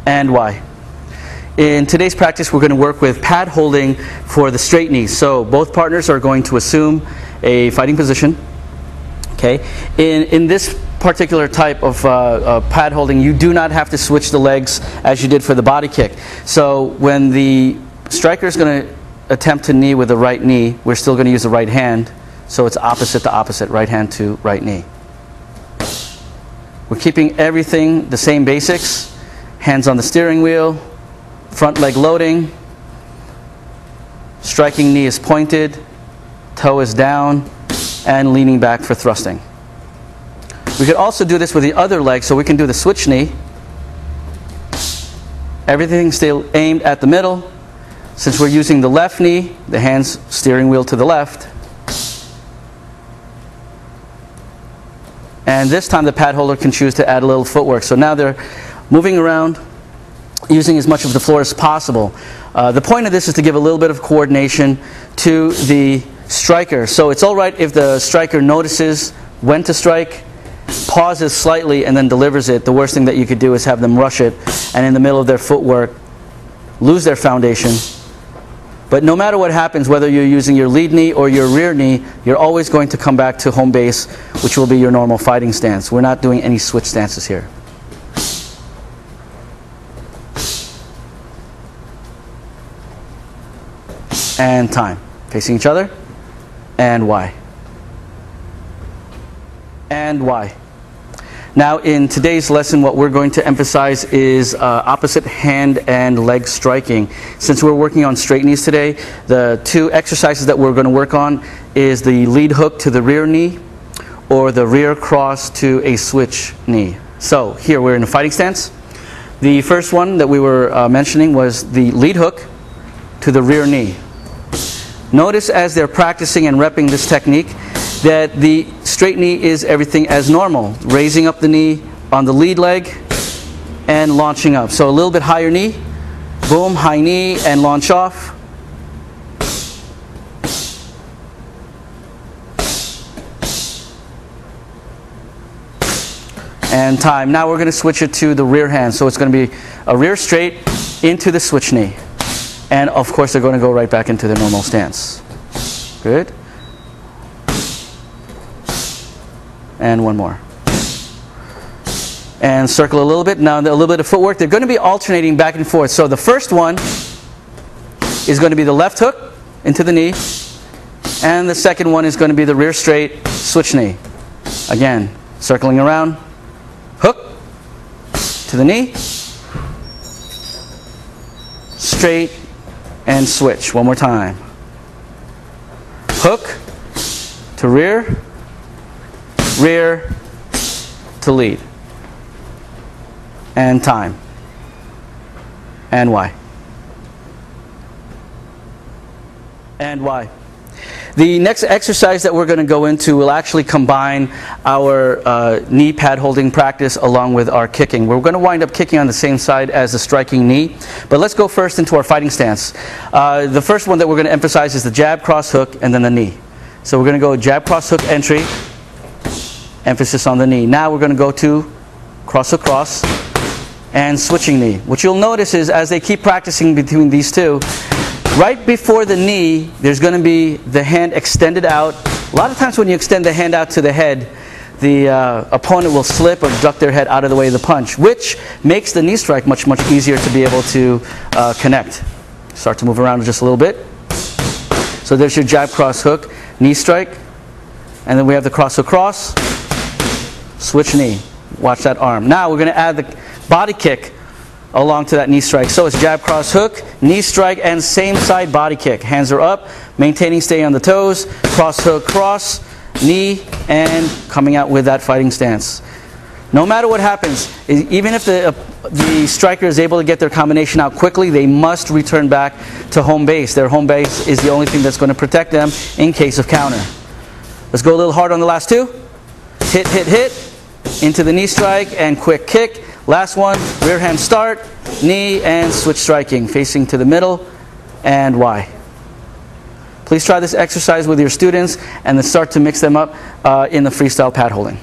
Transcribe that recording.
and Y. In today's practice, we're going to work with pad holding for the straight knee. So both partners are going to assume a fighting position. Okay. In this particular type of pad holding, you do not have to switch the legs as you did for the body kick. So when the striker is going to attempt to knee with the right knee, we're still going to use the right hand. So it's opposite to opposite, right hand to right knee. We're keeping everything the same basics. Hands on the steering wheel, front leg loading, striking knee is pointed, toe is down, and leaning back for thrusting. We could also do this with the other leg, so we can do the switch knee. Everything still aimed at the middle. Since we're using the left knee, the hands steering wheel to the left. And this time the pad holder can choose to add a little footwork. So now they're moving around, using as much of the floor as possible. The point of this is to give a little bit of coordination to the striker. So it's all right if the striker notices when to strike, pauses slightly, and then delivers it. The worst thing that you could do is have them rush it, and in the middle of their footwork, lose their foundation. But no matter what happens, whether you're using your lead knee or your rear knee, you're always going to come back to home base, which will be your normal fighting stance. We're not doing any switch stances here. And time. Facing each other. And Y. And Y. Now in today's lesson, what we're going to emphasize is opposite hand and leg striking. Since we're working on straight knees today, the two exercises that we're going to work on is the lead hook to the rear knee or the rear cross to a switch knee. So here we're in a fighting stance. The first one that we were mentioning was the lead hook to the rear knee. Notice as they're practicing and repping this technique that the straight knee is everything as normal, raising up the knee on the lead leg and launching up. So a little bit higher knee, boom, high knee, and launch off. And time. Now we're going to switch it to the rear hand. So it's going to be a rear straight into the switch knee. And of course they're going to go right back into their normal stance. Good. And one more. And circle a little bit. Now a little bit of footwork. They're going to be alternating back and forth. So the first one is going to be the left hook into the knee. And the second one is going to be the rear straight switch knee. Again, circling around. Hook to the knee. Straight and switch. One more time. Hook to rear. Rear to lead. And time. And Y. And Y. The next exercise that we're going to go into will actually combine our knee pad holding practice along with our kicking. We're going to wind up kicking on the same side as the striking knee. But let's go first into our fighting stance. The first one that we're going to emphasize is the jab, cross, hook, and then the knee. So we're going to go jab, cross, hook, entry. Emphasis on the knee. Now we're going to go to cross across and switching knee. What you'll notice is as they keep practicing between these two, right before the knee, there's going to be the hand extended out. A lot of times when you extend the hand out to the head, the opponent will slip or duck their head out of the way of the punch, which makes the knee strike much, much easier to be able to connect. Start to move around just a little bit. So there's your jab, cross, hook, knee strike. And then we have the cross across. Switch knee. Watch that arm. Now we're going to add the body kick along to that knee strike. So it's jab, cross, hook, knee strike, and same side body kick. Hands are up, maintaining stay on the toes, cross, hook, cross, knee, and coming out with that fighting stance. No matter what happens, even if the striker is able to get their combination out quickly, they must return back to home base. Their home base is the only thing that's going to protect them in case of counter. Let's go a little hard on the last two. Hit, hit, hit. Into the knee strike and quick kick. Last one, rear hand start, knee, and switch striking. Facing to the middle and Y. Please try this exercise with your students and then start to mix them up in the freestyle pad holding.